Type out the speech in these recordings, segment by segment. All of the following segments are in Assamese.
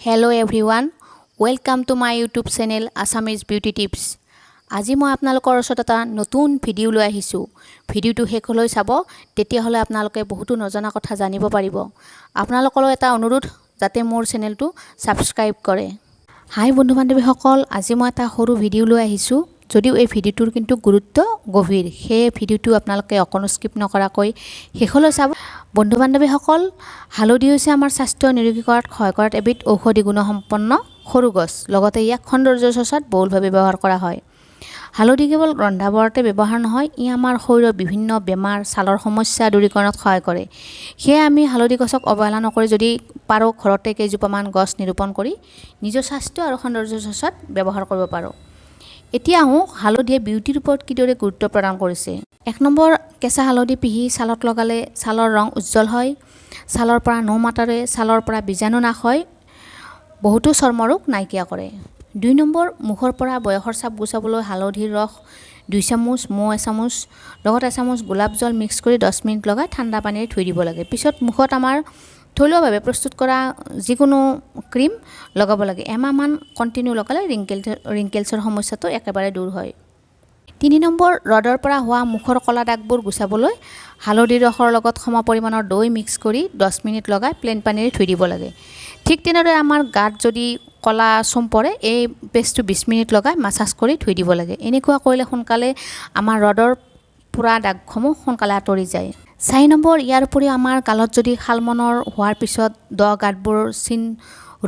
Hello everyone, welcome to my YouTube channel Assamese Beauty Tips. আজি মই আপোনালোকৰ ওচৰত এটা নতুন ভিডিও লৈ আহিছো। ভিডিওটো শেষলৈ চাব, তেতিয়া হলে আপোনালোকে বহুতো নজনা কথা জানিব পাৰিব। আপোনালোকলৈ এটা অনুৰোধ যাতে মোৰ চেনেলটো সাবস্ক্ৰাইব কৰে। হাই বন্ধু বান্ধৱীসকল, আজি মই এটা সৰু ভিডিও লৈ আহিছো। যদিও এই ভিডিওটোৰ কিন্তু গুৰুত্ব গভীৰ, সেই ভিডিওটো আপোনালোকে অকনো স্কিপ নকৰাকৈ শেষলৈ চাব। বন্ধু বান্ধৱীসকল, হালধি হৈছে আমাৰ স্বাস্থ্য নিৰোগী কৰাত সহায় কৰাত এবিধ ঔষধি গুণসম্পন্ন সৰু গছ। লগতে ইয়াক সৌন্দৰ্য চৰ্চাত বহুলভাৱে ব্যৱহাৰ কৰা হয়। হালধি কেৱল ৰন্ধা বঢ়াতে ব্যৱহাৰ নহয়, ই আমাৰ শৰীৰৰ বিভিন্ন বেমাৰ, ছালৰ সমস্যা দূৰীকৰণত সহায় কৰে। সেয়ে আমি হালধি গছক অৱহেলা নকৰি যদি পাৰো ঘৰতে কেইজোপামান গছ নিৰূপণ কৰি নিজৰ স্বাস্থ্য আৰু সৌন্দৰ্য চৰ্চাত ব্যৱহাৰ কৰিব পাৰো। এতিয়া আহোঁ হালধিয়ে বিউটিৰ ওপৰত কিদৰে গুৰুত্ব প্ৰদান কৰিছে। 1 নম্বৰ, কেঁচা হালধি পিহি ছালত লগালে ছালৰ ৰং উজ্জ্বল হয়। ছালৰ পৰা নৌমাতাৰে ছালৰ পৰা বীজাণু নাশ হয়, বহুতো চৰ্ম ৰোগ নাইকিয়া কৰে। 2 নম্বৰ, মুখৰ পৰা বয়সৰ ছাপ গুচাবলৈ হালধিৰ ৰস 2 চামুচ, মৌ 1 চামুচ, লগত 1 চামুচ গোলাপ জল মিক্স কৰি 10 মিনিট লগাই ঠাণ্ডা পানীৰে ধুই দিব লাগে। পিছত মুখত আমাৰ থলুৱাভাৱে প্ৰস্তুত কৰা যিকোনো ক্ৰীম লগাব লাগে। এমাহমান কণ্টিনিউ লগালে ৰিংকেলছৰ সমস্যাটো একেবাৰে দূৰ হয়। 3 নম্বৰ, ৰদৰ পৰা হোৱা মুখৰ কলা দাগবোৰ গুচাবলৈ হালধিৰ ৰসৰ লগত সম পৰিমাণৰ দৈ মিক্স কৰি 10 মিনিট লগাই প্লেন পানীৰে ধুই দিব লাগে। ঠিক তেনেদৰে আমাৰ গাত যদি কলা চুম পৰে, এই পেষ্টটো 20 মিনিট লগাই মাছাজ কৰি ধুই দিব লাগে। এনেকুৱা কৰিলে সোনকালে আমাৰ ৰদৰ পুৰা দাগসমূহ সোনকালে আঁতৰি যায়। 4 নম্বৰ, ইয়াৰ উপৰিও আমাৰ গালত যদি শালমনৰ হোৱাৰ পিছত গাঁতবোৰ চিন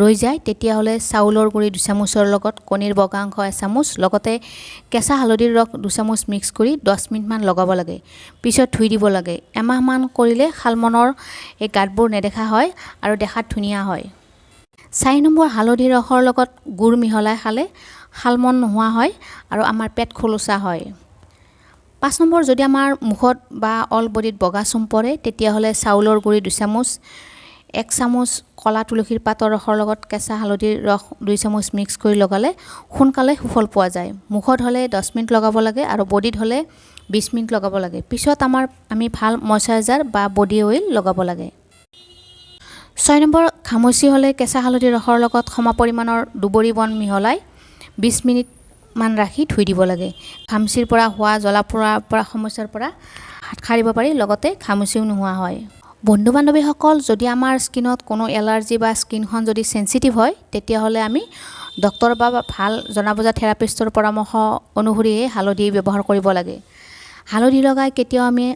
ৰৈ যায়, তেতিয়াহ'লে চাউলৰ গুড়ি 2 চামুচৰ লগত কণীৰ বগা অংশ 1 চামুচ, লগতে কেঁচা হালধিৰ ৰস 2 চামুচ মিক্স কৰি 10 মিনিটমান লগাব লাগে। পিছত ধুই দিব লাগে। এমাহমান কৰিলে শালমনৰ এই গাঁতবোৰ নেদেখা হয় আৰু দেখাত ধুনীয়া হয়। 4 নম্বৰ, হালধিৰ ৰসৰ লগত গুড় মিহলাই খালে শালমন নোহোৱা হয় আৰু আমাৰ পেট খোলোচা হয়। 5 নম্বৰ, যদি আমাৰ মুখত বা অল বডিত বগা চুম পৰে, তেতিয়াহ'লে চাউলৰ গুড়ি 2 চামুচ, 1 চামুচ কলা তুলসীৰ পাতৰ ৰসৰ লগত কেঁচা হালধিৰ ৰস 2 চামুচ মিক্স কৰি লগালে সোনকালে সুফল পোৱা যায়। মুখত হ'লে 10 মিনিট লগাব লাগে আৰু বডিত হ'লে 20 মিনিট লগাব লাগে। পিছত আমি ভাল ময়শ্চাৰাইজাৰ বা বডি অইল লগাব লাগে। 6 নম্বৰ, ঘামচি হ'লে কেঁচা হালধিৰ ৰসৰ লগত সম পৰিমাণৰ দুবৰি বন মিহলাই 20 মিনিট মান ৰাখি ধুই দিব লাগে। ঘামচিৰ পৰা হোৱা জ্বলা পোৰাৰ পৰা সমস্যাৰ পৰা হাত সাৰিব পাৰি, লগতে ঘামচিও নোহোৱা হয়। বন্ধু বান্ধৱীসকল, যদি আমাৰ স্কিনত কোনো এলাৰ্জি বা স্কিনখন যদি চেঞ্চিটিভ হয়, তেতিয়াহ'লে আমি ডক্তৰ বা ভাল জনা বুজা থেৰাপিষ্টৰ পৰামৰ্শ অনুসৰিহে হালধি ব্যৱহাৰ কৰিব লাগে। হালধি লগাই কেতিয়াও আমি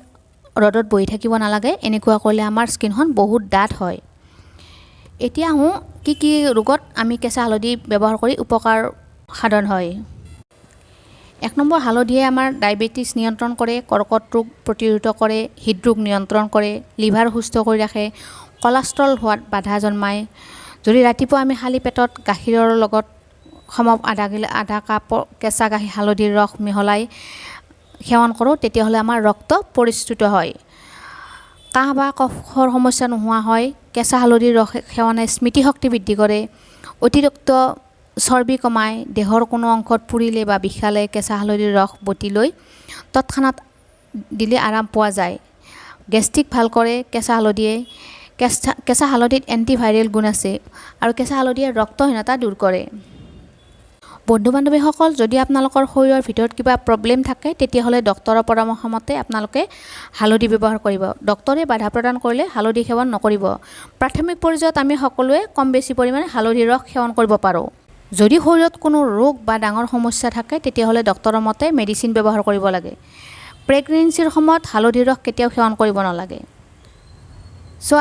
ৰ'দত বহি থাকিব নালাগে। এনেকুৱা কৰিলে আমাৰ স্কিনখন বহুত ডাঠ হয়। এতিয়া আহোঁ কি কি ৰোগত আমি কেঁচা হালধি ব্যৱহাৰ কৰি উপকাৰ সাধন হয়। 1 নম্বৰ, হালধিয়ে আমাৰ ডায়েবেটিছ নিয়ন্ত্ৰণ কৰে, কৰ্কট ৰোগ প্ৰতিৰোধ কৰে, হৃদৰোগ নিয়ন্ত্ৰণ কৰে, লিভাৰ সুস্থ কৰি ৰাখে, কলেষ্ট্ৰল হোৱাত বাধা জন্মায়। যদি ৰাতিপুৱা আমি খালী পেটত গাখীৰৰ লগত আধা কাপ কেঁচা হালধিৰ ৰস মিহলাই সেৱন কৰোঁ, তেতিয়াহ'লে আমাৰ ৰক্ত পৰিস্ফুট হয়, কাহ বা কফৰ সমস্যা নোহোৱা হয়। কেঁচা হালধিৰ ৰস সেৱনে স্মৃতিশক্তি বৃদ্ধি কৰে, অতিৰিক্ত চৰ্বি কমায়। দেহৰ কোনো অংশত পুৰিলে বা বিষালে কেঁচা হালধিৰ ৰস বটি লৈ তৎক্ষণাত দিলে আৰাম পোৱা যায়। গেষ্ট্ৰিক ভাল কৰে কেঁচা হালধিয়ে। কেঁচা হালধিত এণ্টিভাইৰেল গুণ আছে আৰু কেঁচা হালধিয়ে ৰক্তহীনতা দূৰ কৰে। বন্ধু বান্ধৱীসকল, যদি আপোনালোকৰ শৰীৰৰ ভিতৰত কিবা প্ৰব্লেম থাকে, তেতিয়াহ'লে ডক্তৰৰ পৰামৰ্শ মতে আপোনালোকে হালধি ব্যৱহাৰ কৰিব। ডক্তৰে বাধা প্ৰদান কৰিলে হালধি সেৱন নকৰিব। প্ৰাথমিক পৰ্যায়ত আমি সকলোৱে কম বেছি পৰিমাণে হালধিৰ ৰস সেৱন কৰিব পাৰোঁ। যদি শৰীৰত কোনো ৰোগ বা ডাঙৰ সমস্যা থাকে, তেতিয়াহ'লে ডক্তৰৰ মতে মেডিচিন ব্যৱহাৰ কৰিব লাগে। প্ৰেগনেঞ্চিৰ সময়ত হালধিৰ ৰস কেতিয়াও সেৱন কৰিব নালাগে।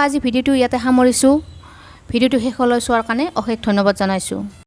আজি ভিডিঅ'টো ইয়াতে সামৰিছোঁ। ভিডিঅ'টো শেষলৈ চোৱাৰ কাৰণে অশেষ ধন্যবাদ জনাইছোঁ।